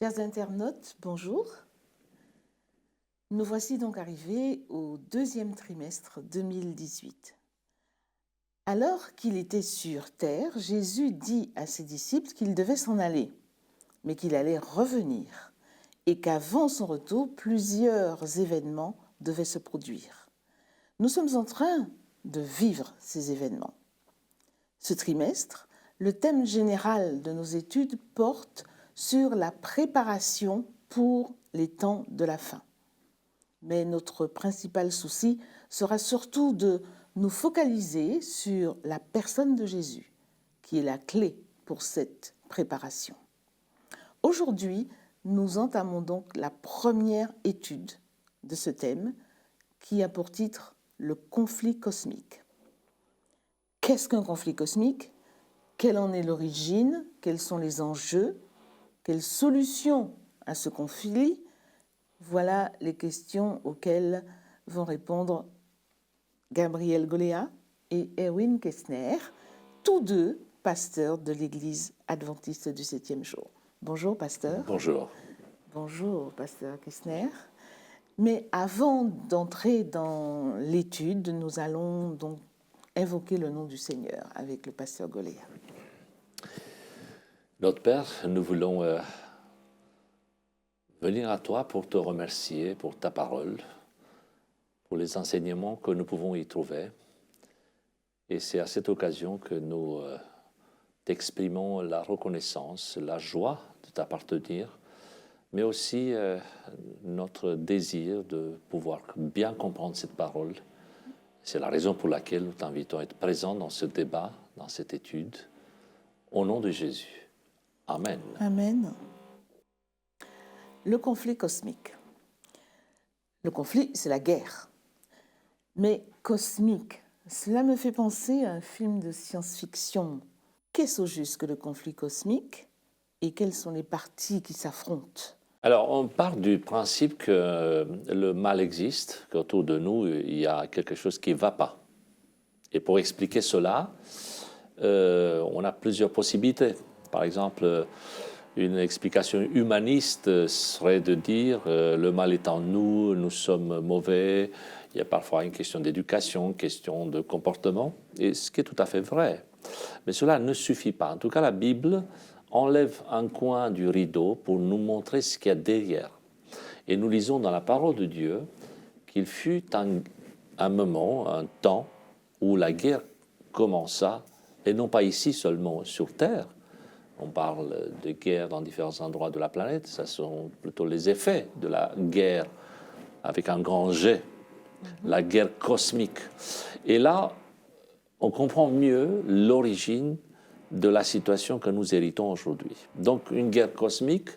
Chers internautes, bonjour. Nous voici donc arrivés au deuxième trimestre 2018. Alors qu'il était sur terre, Jésus dit à ses disciples qu'il devait s'en aller, mais qu'il allait revenir et qu'avant son retour, plusieurs événements devaient se produire. Nous sommes en train de vivre ces événements. Ce trimestre, le thème général de nos études porte sur la préparation pour les temps de la fin. Mais notre principal souci sera surtout de nous focaliser sur la personne de Jésus, qui est la clé pour cette préparation. Aujourd'hui, nous entamons donc la première étude de ce thème, qui a pour titre « Le conflit cosmique ». Qu'est-ce qu'un conflit cosmique ? Quelle en est l'origine ? Quels sont les enjeux ? Quelles solutions à ce conflit ? Voilà les questions auxquelles vont répondre Gabriel Goléa et Erwin Kestner, tous deux pasteurs de l'Église adventiste du 7e jour. Bonjour, pasteur. Bonjour. Bonjour, pasteur Kestner. Mais avant d'entrer dans l'étude, nous allons donc invoquer le nom du Seigneur avec le pasteur Goléa. Notre Père, nous voulons venir à toi pour te remercier pour ta parole, pour les enseignements que nous pouvons y trouver. Et c'est à cette occasion que nous t'exprimons la reconnaissance, la joie de t'appartenir, mais aussi notre désir de pouvoir bien comprendre cette parole. C'est la raison pour laquelle nous t'invitons à être présent dans ce débat, dans cette étude, au nom de Jésus. Amen. Amen. Le conflit cosmique. Le conflit, c'est la guerre. Mais cosmique, cela me fait penser à un film de science-fiction. Qu'est-ce au juste que le conflit cosmique et quelles sont les parties qui s'affrontent ? Alors, on part du principe que le mal existe, qu'autour de nous, il y a quelque chose qui ne va pas. Et pour expliquer cela, on a plusieurs possibilités. Par exemple, une explication humaniste serait de dire le mal est en nous, nous sommes mauvais. Il y a parfois une question d'éducation, une question de comportement, et ce qui est tout à fait vrai. Mais cela ne suffit pas. En tout cas, la Bible enlève un coin du rideau pour nous montrer ce qu'il y a derrière. Et nous lisons dans la parole de Dieu qu'il fut un moment, un temps, où la guerre commença, et non pas ici seulement sur Terre. On parle de guerre dans différents endroits de la planète, ce sont plutôt les effets de la guerre avec un grand G, la guerre cosmique. Et là, on comprend mieux l'origine de la situation que nous héritons aujourd'hui. Donc une guerre cosmique,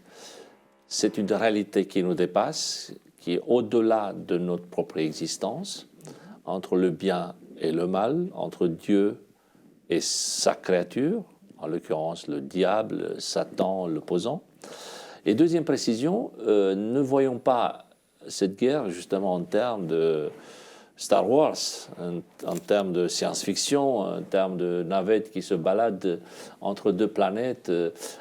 c'est une réalité qui nous dépasse, qui est au-delà de notre propre existence, entre le bien et le mal, entre Dieu et sa créature, en l'occurrence le diable, Satan, l'opposant. Et deuxième précision, ne voyons pas cette guerre justement en termes de Star Wars, en termes de science-fiction, en termes de navettes qui se baladent entre deux planètes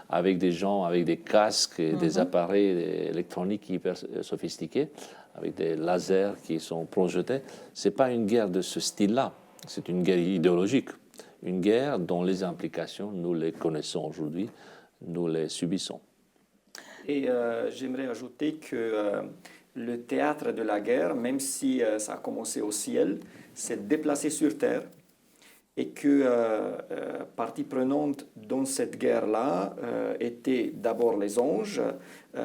avec des gens avec des casques et des appareils électroniques hyper sophistiqués, avec des lasers qui sont projetés. Ce n'est pas une guerre de ce style-là, c'est une guerre idéologique, une guerre dont les implications, nous les connaissons aujourd'hui, nous les subissons. Et j'aimerais ajouter que le théâtre de la guerre, même si ça a commencé au ciel, s'est déplacé sur terre et que partie prenante dans cette guerre-là étaient d'abord les anges,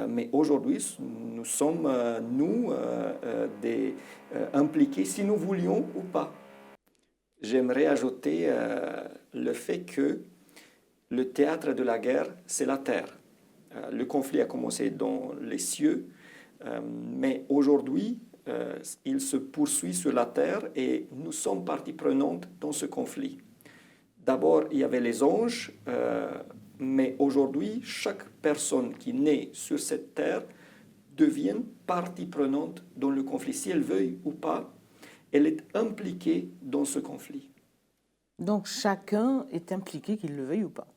mais aujourd'hui nous sommes, impliqués si nous voulions ou pas. J'aimerais ajouter le fait que le théâtre de la guerre, c'est la terre. Le conflit a commencé dans les cieux, mais aujourd'hui, il se poursuit sur la terre et nous sommes partie prenante dans ce conflit. D'abord, il y avait les anges, mais aujourd'hui, chaque personne qui naît sur cette terre devient partie prenante dans le conflit. Si elle veuille ou pas, elle est impliquée dans ce conflit. Donc chacun est impliqué, qu'il le veuille ou pas.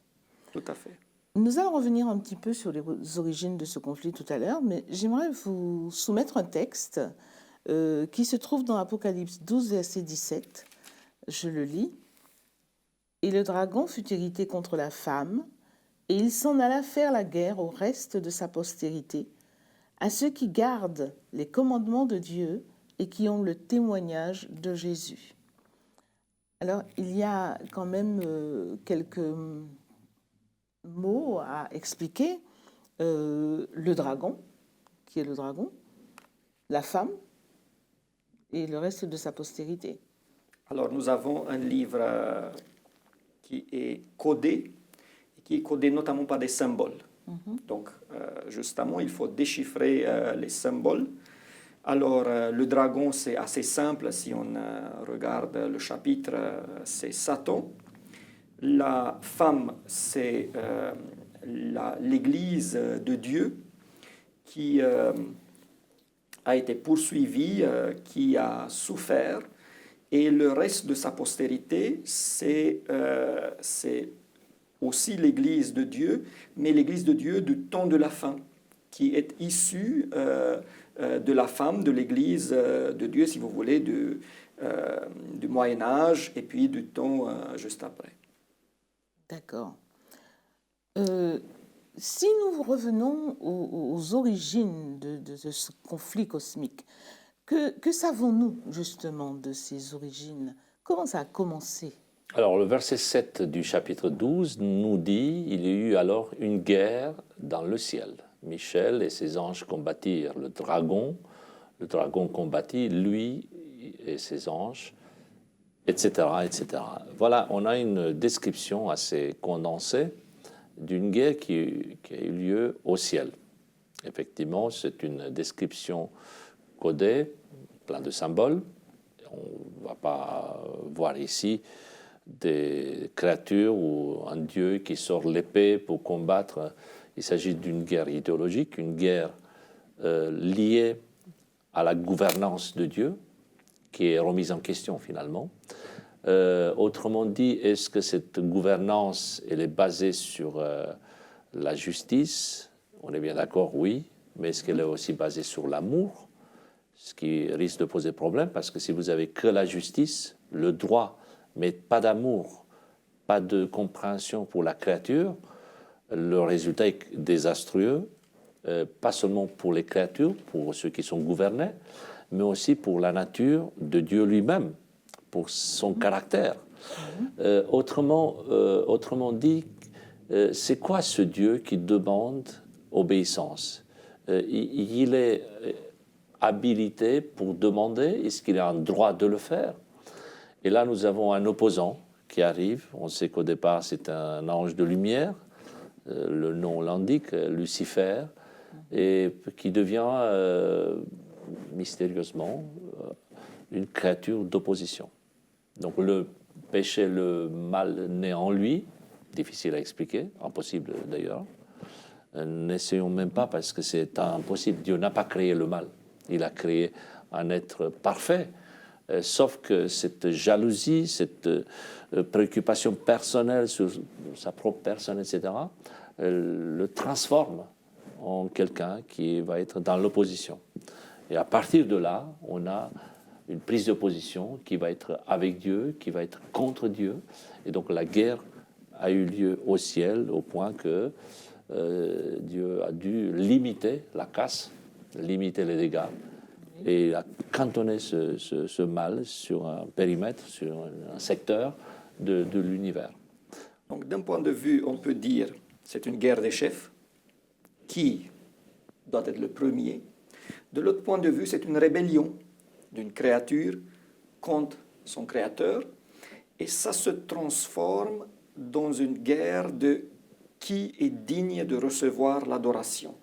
Tout à fait. Nous allons revenir un petit peu sur les origines de ce conflit tout à l'heure, mais j'aimerais vous soumettre un texte qui se trouve dans Apocalypse 12, verset 17. Je le lis. « Et le dragon fut irrité contre la femme, et il s'en alla faire la guerre au reste de sa postérité, à ceux qui gardent les commandements de Dieu et qui ont le témoignage de Jésus. » Alors, il y a quand même quelques mots à expliquer. Le dragon, qui est le dragon, la femme et le reste de sa postérité. Alors nous avons un livre qui est codé notamment par des symboles. Donc justement, il faut déchiffrer les symboles. Alors le dragon, c'est assez simple, si on regarde le chapitre, c'est Satan. La femme, c'est l'Église de Dieu qui a été poursuivie, qui a souffert. Et le reste de sa postérité, c'est aussi l'Église de Dieu, mais l'Église de Dieu du temps de la fin, qui est issue de la femme de l'Église de Dieu, si vous voulez, du Moyen-Âge et puis du temps juste après. D'accord. Si nous revenons aux origines de ce conflit cosmique, que savons-nous justement de ces origines? Comment ça a commencé? Alors le verset 7 du chapitre 12 nous dit « Il y a eu alors une guerre dans le ciel. Michel et ses anges combattirent le dragon combattit lui et ses anges, etc., etc. » Voilà, on a une description assez condensée d'une guerre qui a eu lieu au ciel. Effectivement, c'est une description codée, plein de symboles. On ne va pas voir ici des créatures ou un dieu qui sort l'épée pour combattre. Il s'agit d'une guerre idéologique, une guerre liée à la gouvernance de Dieu, qui est remise en question finalement. Autrement dit, est-ce que cette gouvernance elle est basée sur la justice? On est bien d'accord, oui, mais est-ce qu'elle est aussi basée sur l'amour? Ce qui risque de poser problème, parce que si vous avez que la justice, le droit, mais pas d'amour, pas de compréhension pour la créature, le résultat est désastreux, pas seulement pour les créatures, pour ceux qui sont gouvernés, mais aussi pour la nature de Dieu lui-même, pour son caractère. Autrement dit, c'est quoi ce Dieu qui demande obéissance? Il est habilité pour demander, est-ce qu'il a un droit de le faire? Et là, nous avons un opposant qui arrive. On sait qu'au départ, c'est un ange de lumière, le nom l'indique, Lucifer, et qui devient mystérieusement une créature d'opposition. Donc le péché, le mal naît en lui, difficile à expliquer, impossible d'ailleurs. N'essayons même pas parce que c'est impossible. Dieu n'a pas créé le mal. Il a créé un être parfait. Sauf que cette jalousie, cette préoccupation personnelle sur sa propre personne, etc., le transforme en quelqu'un qui va être dans l'opposition. Et à partir de là, on a une prise de position qui va être avec Dieu, qui va être contre Dieu. Et donc la guerre a eu lieu au ciel au point que Dieu a dû limiter la casse, limiter les dégâts, et a cantonné ce mal sur un périmètre, sur un secteur de l'univers. Donc d'un point de vue, on peut dire c'est une guerre des chefs. Qui doit être le premier? De l'autre point de vue, c'est une rébellion d'une créature contre son créateur. Et ça se transforme dans une guerre de qui est digne de recevoir l'adoration.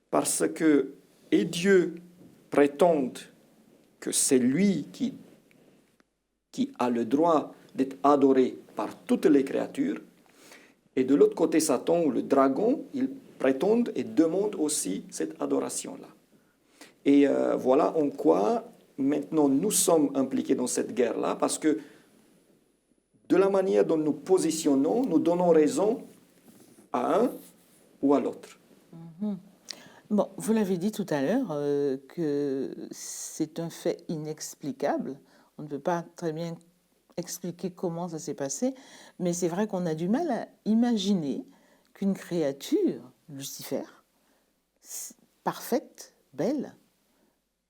Parce que, et Dieu prétend que c'est lui qui a le droit d'être adoré par toutes les créatures, et de l'autre côté, Satan ou le dragon, il prétend et demande aussi cette adoration-là. Et voilà en quoi maintenant nous sommes impliqués dans cette guerre-là, parce que de la manière dont nous positionnons, nous donnons raison à un ou à l'autre. Bon, vous l'avez dit tout à l'heure que c'est un fait inexplicable. On ne peut pas très bien expliquer comment ça s'est passé, mais c'est vrai qu'on a du mal à imaginer qu'une créature, Lucifer, parfaite, belle,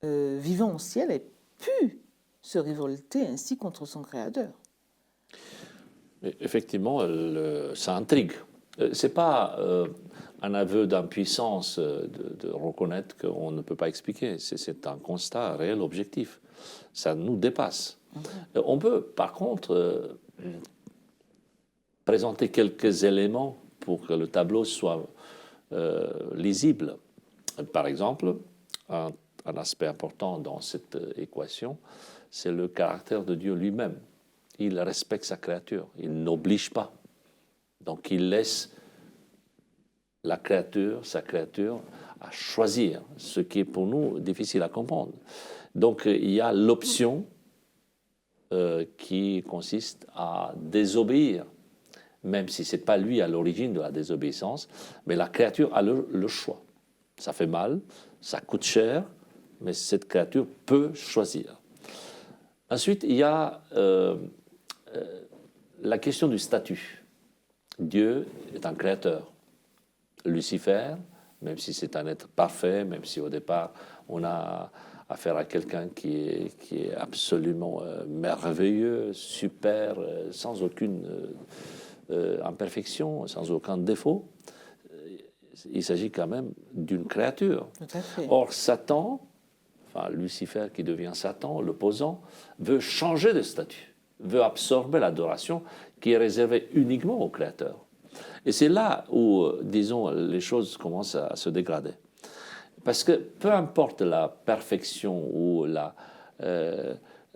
vivant au ciel, ait pu se révolter ainsi contre son créateur. Effectivement, ça intrigue. C'est pas un aveu d'impuissance de reconnaître qu'on ne peut pas expliquer. C'est un constat réel, objectif. Ça nous dépasse. On peut, par contre, présenter quelques éléments pour que le tableau soit lisible. Par exemple, un aspect important dans cette équation, c'est le caractère de Dieu lui-même. Il respecte sa créature, il n'oblige pas. Donc il laisse sa créature, à choisir, ce qui est pour nous difficile à comprendre. Donc il y a l'option qui consiste à désobéir, même si ce n'est pas lui à l'origine de la désobéissance, mais la créature a le choix. Ça fait mal, ça coûte cher, mais cette créature peut choisir. Ensuite, il y a la question du statut. Dieu est un créateur. Lucifer, même si c'est un être parfait, même si au départ on a affaire à quelqu'un qui est absolument merveilleux, super, sans aucune imperfection, sans aucun défaut, il s'agit quand même d'une créature. Tout à fait. Or, Satan, enfin Lucifer qui devient Satan, l'opposant, veut changer de statut, veut absorber l'adoration qui est réservée uniquement au Créateur. Et c'est là où, disons, les choses commencent à se dégrader. Parce que peu importe la perfection ou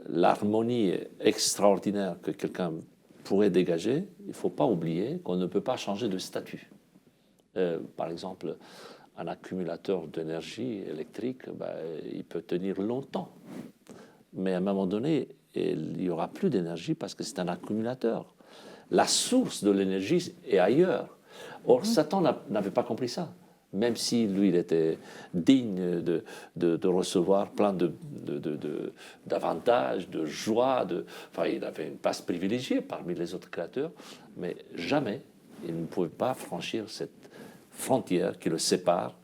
l'harmonie extraordinaire que quelqu'un pourrait dégager, il ne faut pas oublier qu'on ne peut pas changer de statut. Par exemple, un accumulateur d'énergie électrique, il peut tenir longtemps. Mais à un moment donné, il n'y aura plus d'énergie parce que c'est un accumulateur. La source de l'énergie est ailleurs. Or, Satan n'avait pas compris ça. Même si lui, il était digne de recevoir plein d'avantages, de joie, enfin, il avait une place privilégiée parmi les autres créateurs, mais jamais il ne pouvait pas franchir cette frontière qui le sépare,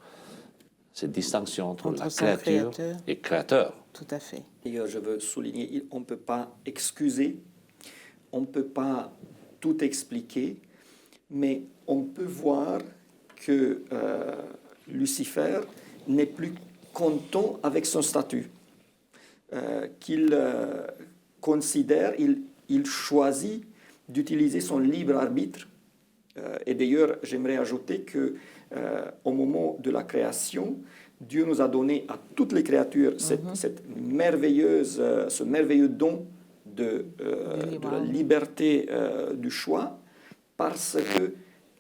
cette distinction entre la créature et créateur. Tout à fait. D'ailleurs, je veux souligner, on ne peut pas excuser, on ne peut pas tout expliquer, mais on peut voir que Lucifer n'est plus content avec son statut, qu'il considère, il choisit d'utiliser son libre arbitre. Et d'ailleurs, j'aimerais ajouter que au moment de la création, Dieu nous a donné à toutes les créatures ce merveilleux don de la liberté du choix, parce que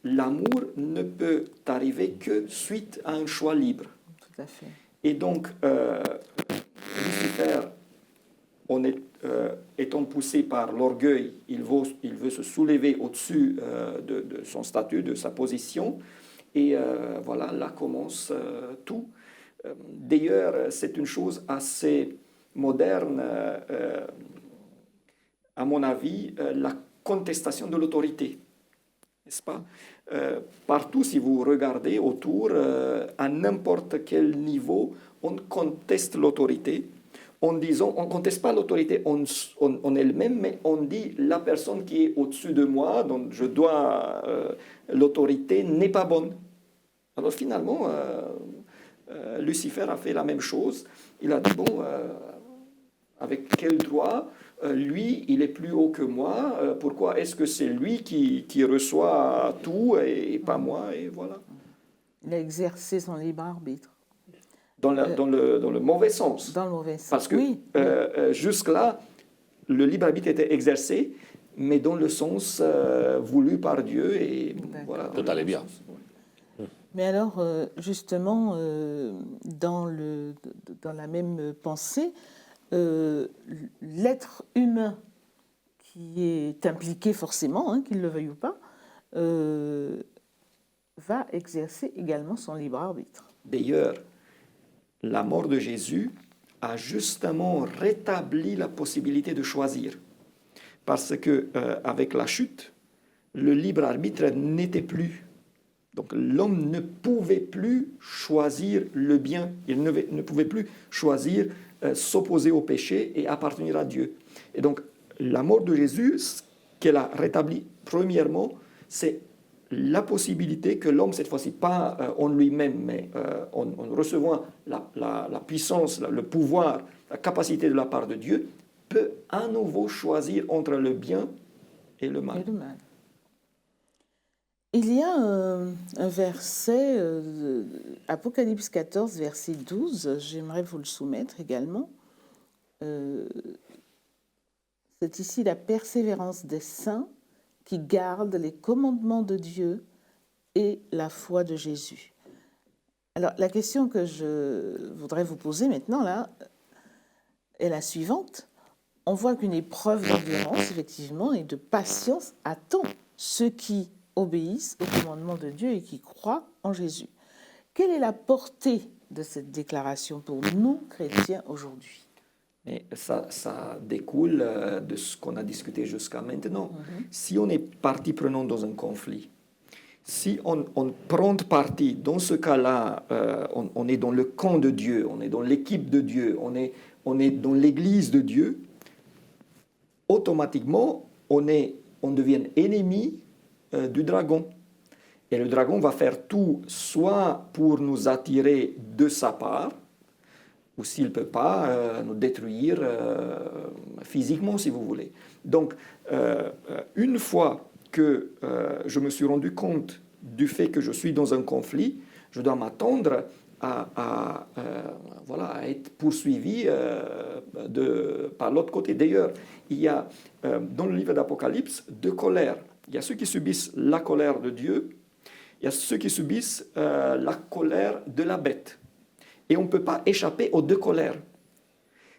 l'amour ne peut arriver que suite à un choix libre. Tout à fait. Et donc, Lucifer, étant poussé par l'orgueil, il veut se soulever au-dessus de son statut, de sa position. Et voilà, là commence tout. D'ailleurs, c'est une chose assez moderne, à mon avis, la contestation de l'autorité. N'est-ce pas? Partout, si vous regardez autour, à n'importe quel niveau, on conteste l'autorité. On ne conteste pas l'autorité en elle-même, mais on dit la personne qui est au-dessus de moi, dont je dois l'autorité, n'est pas bonne. Alors finalement, Lucifer a fait la même chose. Il a dit, bon, avec quel droit lui, il est plus haut que moi, pourquoi est-ce que c'est lui qui reçoit tout et pas moi, et voilà. Il a exercé son libre arbitre. Dans le mauvais sens. Dans le mauvais sens, parce que oui. Jusque-là, le libre arbitre était exercé, mais dans le sens voulu par Dieu, et voilà. Tout allait bien. Mais alors, justement, dans la même pensée, l'être humain qui est impliqué forcément, qu'il le veuille ou pas, va exercer également son libre arbitre. D'ailleurs, la mort de Jésus a justement rétabli la possibilité de choisir. Parce que avec la chute, le libre arbitre n'était plus. Donc l'homme ne pouvait plus choisir le bien, il ne pouvait plus choisir s'opposer au péché et appartenir à Dieu. Et donc la mort de Jésus, ce qu'elle a rétabli premièrement, c'est la possibilité que l'homme, cette fois-ci, pas en lui-même, mais en recevant la puissance, le pouvoir, la capacité de la part de Dieu, peut à nouveau choisir entre le bien et le mal. Et le mal. Il y a un verset, Apocalypse 14, verset 12, j'aimerais vous le soumettre également. C'est ici la persévérance des saints qui gardent les commandements de Dieu et la foi de Jésus. Alors, la question que je voudrais vous poser maintenant, là, est la suivante. On voit qu'une épreuve d'endurance, effectivement, et de patience attend ceux qui obéissent au commandement de Dieu et qui croient en Jésus. Quelle est la portée de cette déclaration pour nous, chrétiens, aujourd'hui? Et ça découle de ce qu'on a discuté jusqu'à maintenant. Si on est partie prenante dans un conflit, si on prend parti, dans ce cas-là, on est dans le camp de Dieu, on est dans l'équipe de Dieu, on est dans l'église de Dieu, automatiquement, on devient ennemi du dragon. Et le dragon va faire tout, soit pour nous attirer de sa part, ou s'il ne peut pas, nous détruire physiquement, si vous voulez. Donc, une fois que je me suis rendu compte du fait que je suis dans un conflit, je dois m'attendre à être poursuivi par l'autre côté. D'ailleurs, il y a dans le livre d'Apocalypse deux colères. Il y a ceux qui subissent la colère de Dieu, il y a ceux qui subissent la colère de la bête. Et on ne peut pas échapper aux deux colères.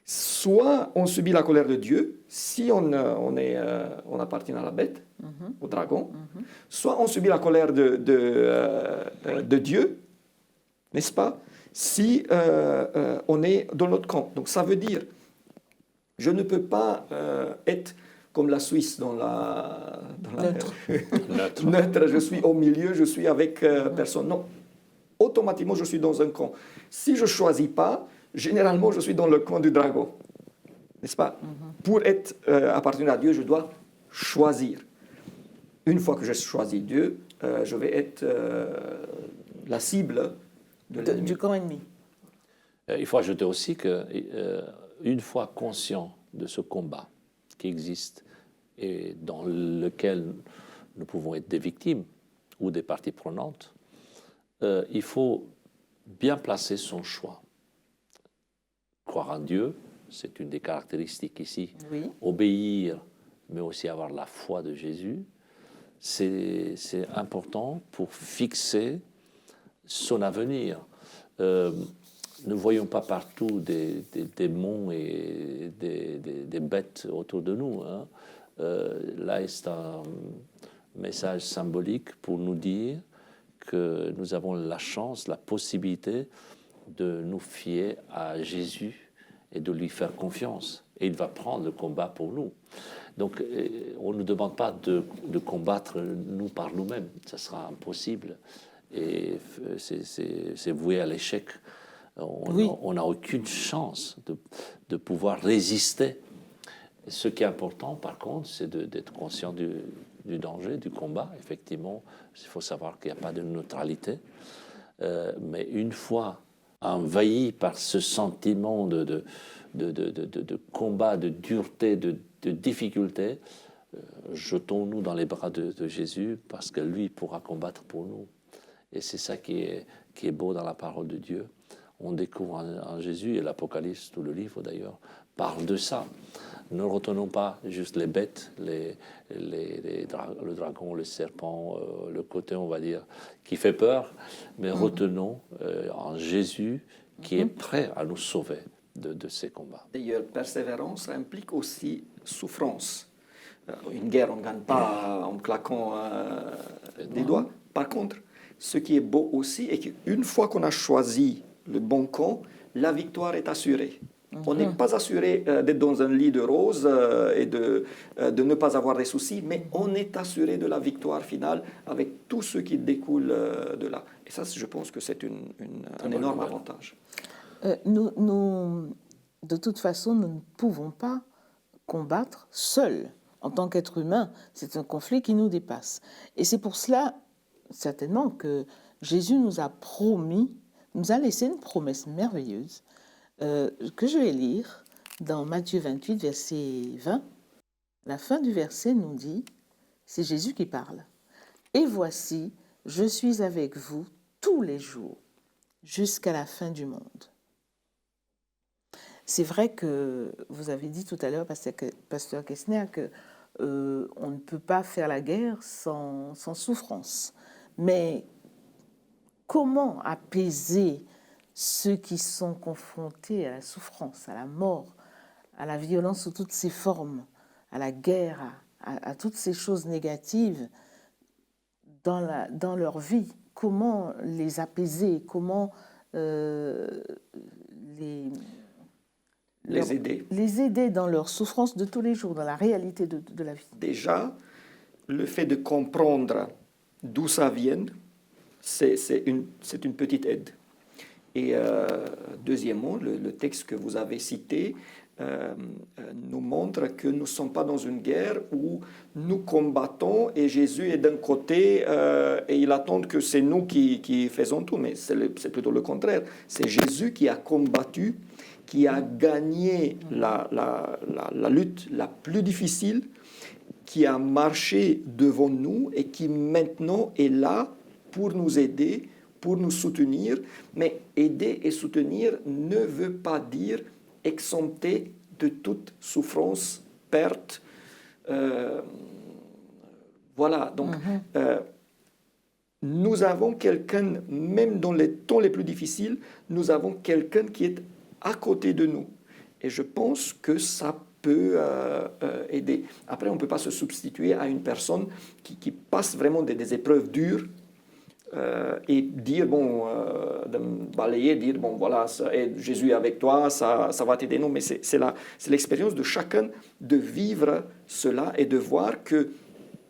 Soit on subit la colère de Dieu, si on appartient à la bête, au dragon, soit on subit la colère de Dieu, n'est-ce pas, si on est dans l'autre camp. Donc ça veut dire, je ne peux pas être comme la Suisse dans la neutre, je suis au milieu, je suis avec personne. Non, automatiquement je suis dans un camp. Si je ne choisis pas, généralement je suis dans le camp du dragon. N'est-ce pas? Pour être appartenir à Dieu, je dois choisir. Une fois que j'ai choisi Dieu, je vais être la cible du camp ennemi. Il faut ajouter aussi qu'une fois conscient de ce combat qui existe et dans lequel nous pouvons être des victimes ou des parties prenantes, il faut bien placer son choix. Croire en Dieu, c'est une des caractéristiques ici. Oui. Obéir, mais aussi avoir la foi de Jésus, c'est important pour fixer son avenir. Ne voyons pas partout des démons et des bêtes autour de nous. Hein. Là, c'est un message symbolique pour nous dire que nous avons la chance, la possibilité de nous fier à Jésus et de lui faire confiance. Et il va prendre le combat pour nous. Donc, on ne nous demande pas de combattre nous par nous-mêmes. Ça sera impossible. Et c'est voué à l'échec. On n'a aucune chance de pouvoir résister. Ce qui est important, par contre, c'est d'être conscient du danger, du combat. Effectivement, il faut savoir qu'il n'y a pas de neutralité. Mais une fois envahi par ce sentiment de combat, de dureté, de difficulté, jetons-nous dans les bras de Jésus parce que lui pourra combattre pour nous. Et c'est ça qui est beau dans la parole de Dieu. On découvre en Jésus, et l'Apocalypse, tout le livre d'ailleurs, parle de ça. Ne retenons pas juste les bêtes, le dragon, le serpent, le côté, on va dire, qui fait peur, mais retenons en Jésus qui est prêt à nous sauver de ces combats. D'ailleurs, persévérance implique aussi souffrance. Une guerre, on ne gagne pas en claquant des doigts. Par contre, ce qui est beau aussi est qu'une fois qu'on a choisi le bon camp, la victoire est assurée. On n'est pas assuré d'être dans un lit de roses et de ne pas avoir des soucis, mais on est assuré de la victoire finale avec tout ce qui découle de là. Et ça, je pense que c'est un énorme avantage. De toute façon, nous ne pouvons pas combattre seuls. En tant qu'être humain, c'est un conflit qui nous dépasse. Et c'est pour cela, certainement, que Jésus nous a promis, nous a laissé une promesse merveilleuse que je vais lire dans Matthieu 28, verset 20. La fin du verset nous dit, c'est Jésus qui parle. « Et voici, je suis avec vous tous les jours, jusqu'à la fin du monde. » C'est vrai que vous avez dit tout à l'heure, pasteur Kessner, qu'on ne peut pas faire la guerre sans souffrance. Mais comment apaiser ceux qui sont confrontés à la souffrance, à la mort, à la violence sous toutes ses formes, à la guerre, à toutes ces choses négatives dans leur vie? Comment les apaiser? Comment les aider. Les aider dans leur souffrance de tous les jours, dans la réalité de la vie. Déjà, le fait de comprendre d'où ça vient, c'est une petite aide. Et deuxièmement, le texte que vous avez cité nous montre que nous ne sommes pas dans une guerre où nous combattons et Jésus est d'un côté et il attend que c'est nous qui faisons tout. Mais c'est plutôt le contraire. C'est Jésus qui a combattu, qui a gagné la lutte la plus difficile, qui a marché devant nous et qui maintenant est là pour nous aider, pour nous soutenir. Mais aider et soutenir ne veut pas dire exempter de toute souffrance, perte. Voilà, donc nous avons quelqu'un, même dans les temps les plus difficiles, nous avons quelqu'un qui est à côté de nous. Et je pense que ça peut aider. Après, on ne peut pas se substituer à une personne qui passe vraiment des épreuves dures et dire, de balayer, dire, voilà, Jésus est avec toi, ça va t'aider. Non, mais c'est l'expérience de chacun de vivre cela et de voir que,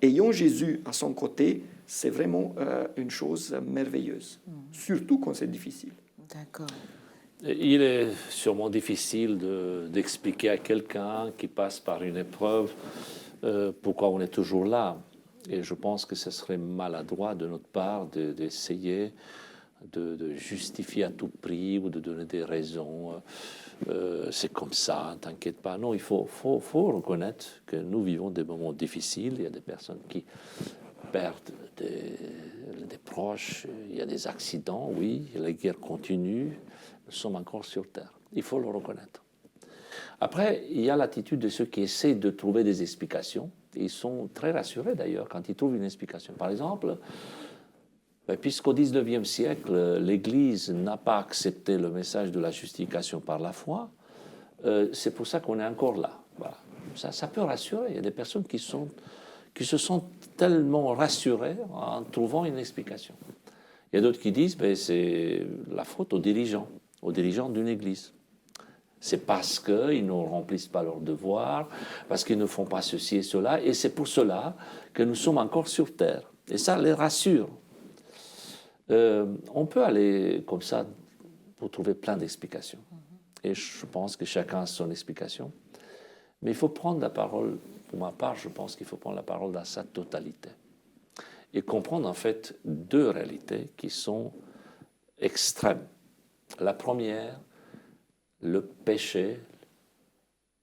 ayant Jésus à son côté, c'est vraiment une chose merveilleuse, surtout quand c'est difficile. D'accord. Il est sûrement difficile d'expliquer à quelqu'un qui passe par une épreuve pourquoi on est toujours là. Et je pense que ce serait maladroit de notre part d'essayer de justifier à tout prix ou de donner des raisons. C'est comme ça, t'inquiète pas. Non, il faut reconnaître que nous vivons des moments difficiles. Il y a des personnes qui perdent des proches, il y a des accidents, oui, la guerre continue. Nous sommes encore sur Terre. Il faut le reconnaître. Après, il y a l'attitude de ceux qui essaient de trouver des explications. Ils sont très rassurés d'ailleurs quand ils trouvent une explication. Par exemple, puisqu'au XIXe siècle, l'Église n'a pas accepté le message de la justification par la foi, c'est pour ça qu'on est encore là. Voilà. Ça peut rassurer. Il y a des personnes qui se sentent tellement rassurées en trouvant une explication. Il y a d'autres qui disent c'est la faute aux dirigeants d'une Église. C'est parce qu'ils ne remplissent pas leurs devoirs, parce qu'ils ne font pas ceci et cela, et c'est pour cela que nous sommes encore sur Terre. Et ça les rassure. On peut aller comme ça pour trouver plein d'explications. Et je pense que chacun a son explication. Mais il faut prendre la parole, pour ma part, je pense qu'il faut prendre la parole dans sa totalité. Et comprendre en fait deux réalités qui sont extrêmes. La première, le péché,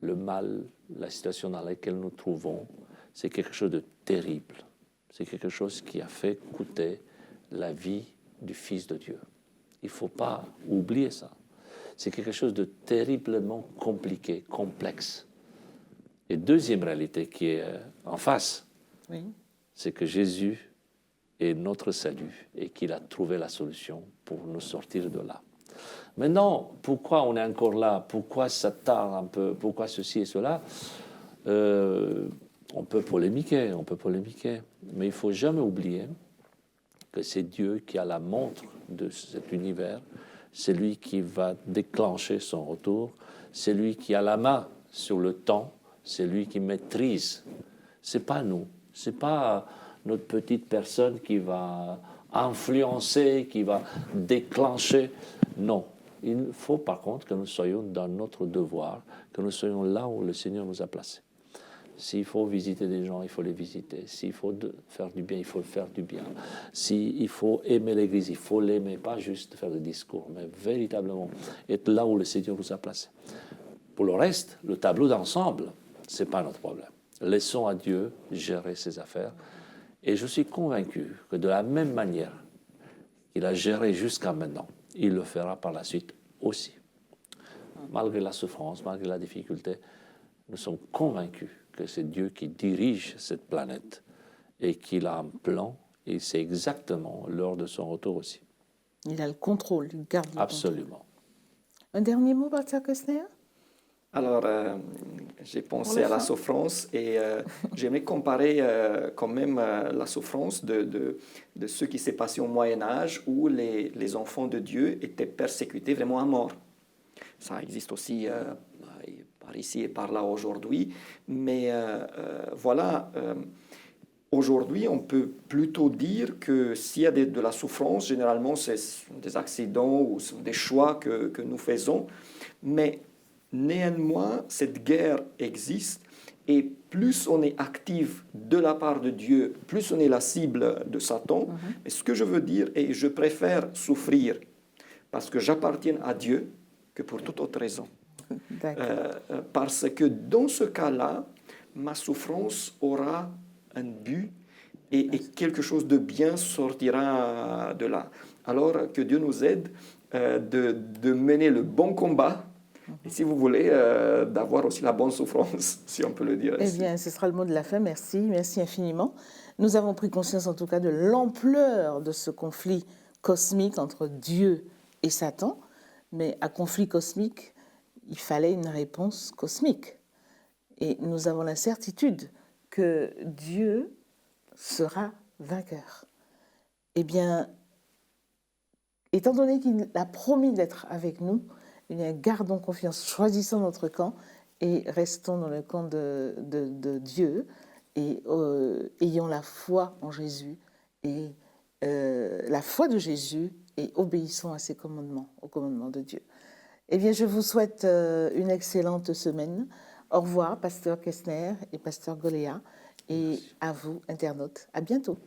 le mal, la situation dans laquelle nous trouvons, c'est quelque chose de terrible. C'est quelque chose qui a fait coûter la vie du Fils de Dieu. Il ne faut pas oublier ça. C'est quelque chose de terriblement compliqué, complexe. Et deuxième réalité qui est en face, oui, c'est que Jésus est notre salut et qu'il a trouvé la solution pour nous sortir de là. Maintenant, pourquoi on est encore là? Pourquoi ça tarde un peu? Pourquoi ceci et cela? On peut polémiquer, mais il ne faut jamais oublier que c'est Dieu qui a la montre de cet univers, c'est lui qui va déclencher son retour, c'est lui qui a la main sur le temps, c'est lui qui maîtrise. C'est pas nous, c'est pas notre petite personne qui va influencer, qui va déclencher. Non, il faut par contre que nous soyons dans notre devoir, que nous soyons là où le Seigneur nous a placés. S'il faut visiter des gens, il faut les visiter. S'il faut faire du bien, il faut faire du bien. S'il faut aimer l'Église, il faut l'aimer, pas juste faire des discours, mais véritablement être là où le Seigneur nous a placés. Pour le reste, le tableau d'ensemble, ce n'est pas notre problème. Laissons à Dieu gérer ses affaires. Et je suis convaincu que de la même manière qu'il a géré jusqu'à maintenant, il le fera par la suite aussi. Malgré la souffrance, malgré la difficulté, nous sommes convaincus que c'est Dieu qui dirige cette planète et qu'il a un plan et c'est exactement l'heure de son retour aussi. Il a le contrôle, il garde le Absolument. contrôle. Un dernier mot, Pasteur Kessner? Alors, j'ai pensé à la souffrance et j'aimerais comparer quand même la souffrance de ce qui s'est passé au Moyen-Âge où les enfants de Dieu étaient persécutés vraiment à mort. Ça existe aussi par ici et par là aujourd'hui, mais voilà, aujourd'hui on peut plutôt dire que s'il y a de la souffrance, généralement c'est des accidents ou des choix que nous faisons, mais néanmoins, cette guerre existe et plus on est actif de la part de Dieu, plus on est la cible de Satan. Mais ce que je veux dire, et je préfère souffrir parce que j'appartiens à Dieu que pour toute autre raison. Parce que dans ce cas-là, ma souffrance aura un but et quelque chose de bien sortira de là. Alors que Dieu nous aide de mener le bon combat. Et si vous voulez, d'avoir aussi la bonne souffrance, si on peut le dire ainsi. Eh bien, ce sera le mot de la fin. Merci, merci infiniment. Nous avons pris conscience en tout cas de l'ampleur de ce conflit cosmique entre Dieu et Satan. Mais à conflit cosmique, il fallait une réponse cosmique. Et nous avons la certitude que Dieu sera vainqueur. Eh bien, étant donné qu'il a promis d'être avec nous, eh bien, gardons confiance, choisissons notre camp et restons dans le camp de Dieu et ayons la foi en Jésus et la foi de Jésus et obéissons à ses commandements, aux commandements de Dieu. Eh bien, je vous souhaite une excellente semaine. Au revoir, Pasteur Kessner et Pasteur Goléa, et à vous, internautes. À bientôt.